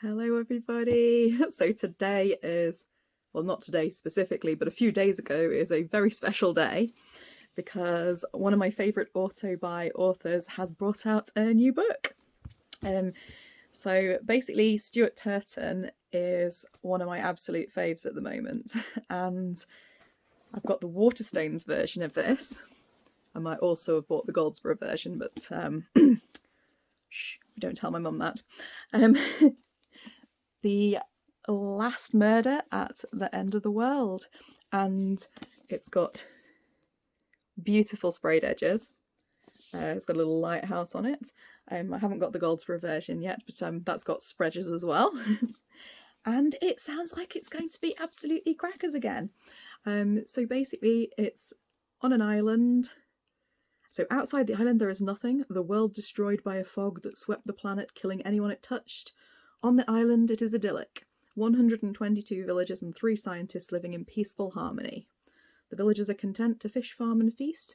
Hello everybody! So today is, well, not today specifically, but a few days ago is a very special day because one of my favourite Autobuy authors has brought out a new book. So basically Stuart Turton is one of my absolute faves at the moment, and I've got the Waterstones version of this. I might also have bought the Goldsborough version, but shh, don't tell my mum that. The Last Murder at the End of the World, and it's got beautiful sprayed edges. It's got a little lighthouse on it. I haven't got the Goldsborough version yet, but that's got spreads as well. And it sounds like it's going to be absolutely crackers again. So basically it's on an island. So outside the island there is nothing, the world destroyed by a fog that swept the planet, killing anyone it touched. On the island it is idyllic. 122 villagers and 3 scientists living in peaceful harmony. The villagers are content to fish, farm and feast,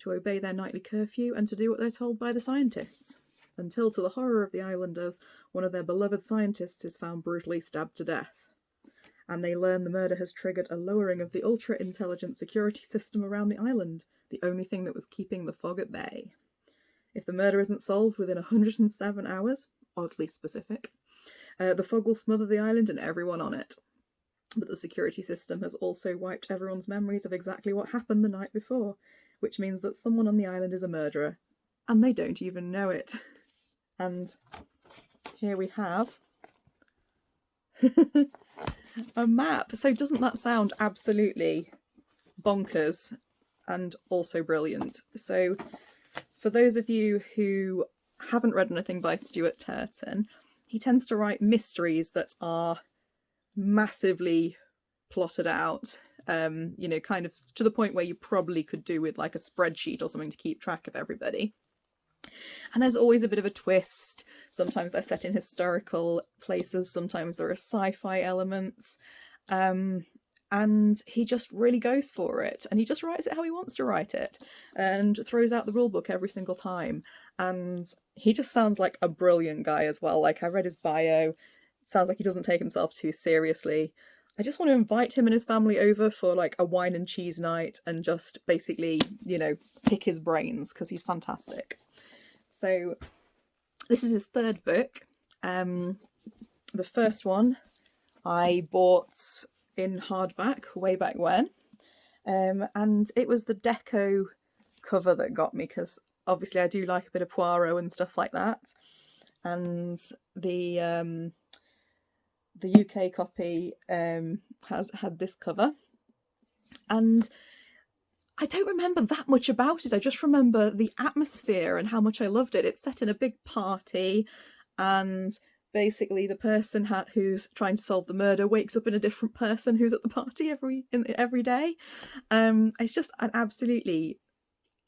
to obey their nightly curfew and to do what they're told by the scientists. Until, to the horror of the islanders, one of their beloved scientists is found brutally stabbed to death. And they learn the murder has triggered a lowering of the ultra-intelligent security system around the island, the only thing that was keeping the fog at bay. If the murder isn't solved within 107 hours, oddly specific, the fog will smother the island and everyone on it. But the security system has also wiped everyone's memories of exactly what happened the night before, which means that someone on the island is a murderer, and they don't even know it. And here we have a map. So doesn't that sound absolutely bonkers and also brilliant? So for those of you who haven't read anything by Stuart Turton, he tends to write mysteries that are massively plotted out, you know, kind of to the point where you probably could do with like a spreadsheet or something to keep track of everybody. And there's always a bit of a twist. Sometimes they're set in historical places, sometimes there are sci-fi elements, and he just really goes for it, and he just writes it how he wants to write it and throws out the rule book every single time. And he just sounds like a brilliant guy as well. Like, I read his bio, sounds like he doesn't take himself too seriously. I just want to invite him and his family over for like a wine and cheese night and just basically, you know, pick his brains because he's fantastic. So this is his 3rd book. The first one I bought in hardback way back when, and it was the deco cover that got me, because obviously I do like a bit of Poirot and stuff like that, and the UK copy has had this cover, and I don't remember that much about it. I just remember the atmosphere and how much I loved it. It's set in a big party, and basically the person who's trying to solve the murder wakes up in a different person who's at the party every day. It's just an absolutely,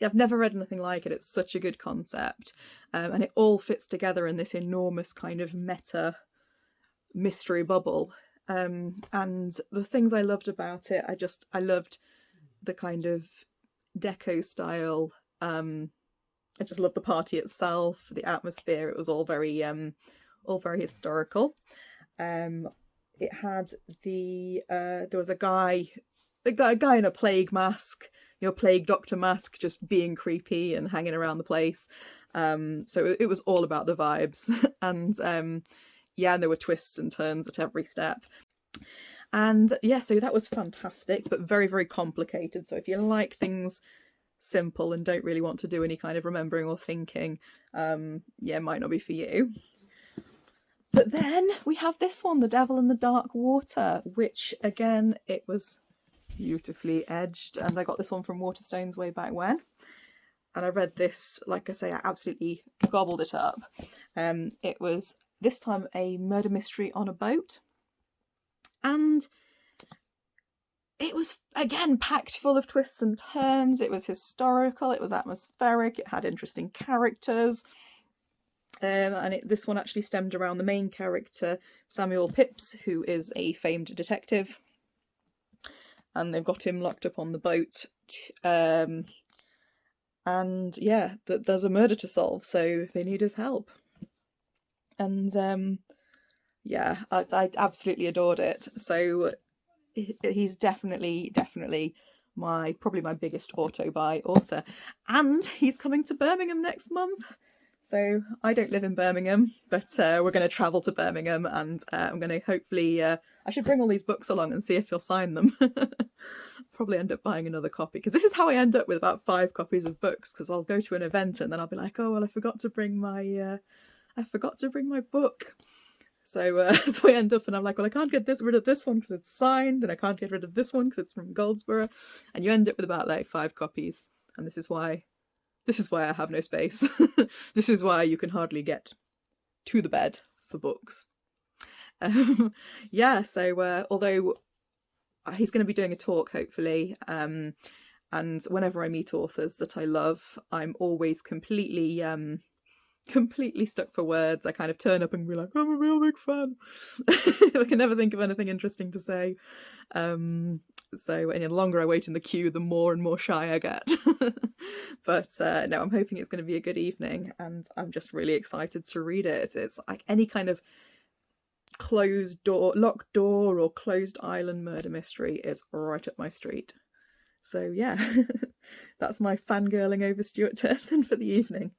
I've never read anything like it. It's such a good concept, and it all fits together in this enormous kind of meta mystery bubble. And the things I loved about it, I loved the kind of deco style. I just loved the party itself, the atmosphere. It was all very historical. It had there was a guy in a plague mask, you know, plague doctor mask, just being creepy and hanging around the place. So it was all about the vibes, and yeah, and there were twists and turns at every step. And yeah, so that was fantastic, but very, very complicated. So if you like things simple and don't really want to do any kind of remembering or thinking, yeah, it might not be for you. But then we have this one, The Devil in the Dark Water, which again, it was beautifully edged. And I got this one from Waterstones way back when. And I read this, like I say, I absolutely gobbled it up. It was this time a murder mystery on a boat. And it was, again, packed full of twists and turns. It was historical, it was atmospheric, it had interesting characters. And this one actually stemmed around the main character, Samuel Pepys, who is a famed detective. And they've got him locked up on the boat. And yeah, there's a murder to solve, so they need his help. And Yeah, I absolutely adored it. So he's definitely probably my biggest Autobuy author, and he's coming to Birmingham next month. So I don't live in Birmingham, but we're going to travel to Birmingham, and I'm going to hopefully I should bring all these books along and see if he'll sign them. Probably end up buying another copy, because this is how I end up with about 5 copies of books, because I'll go to an event and then I'll be like, oh well, I forgot to bring my book. So, so I end up and I'm like, well, I can't get rid of this one because it's signed, and I can't get rid of this one because it's from Goldsboro, and you end up with about like 5 copies. And this is why I have no space. This is why you can hardly get to the bed for books. Yeah. So although he's going to be doing a talk, hopefully, and whenever I meet authors that I love, I'm always completely stuck for words. I kind of turn up and be like, I'm a real big fan. I can never think of anything interesting to say. So, and the longer I wait in the queue, the more and more shy I get. But no, I'm hoping it's going to be a good evening, and I'm just really excited to read it. It's like any kind of locked door or closed island murder mystery is right up my street. So yeah, that's my fangirling over Stuart Turton for the evening.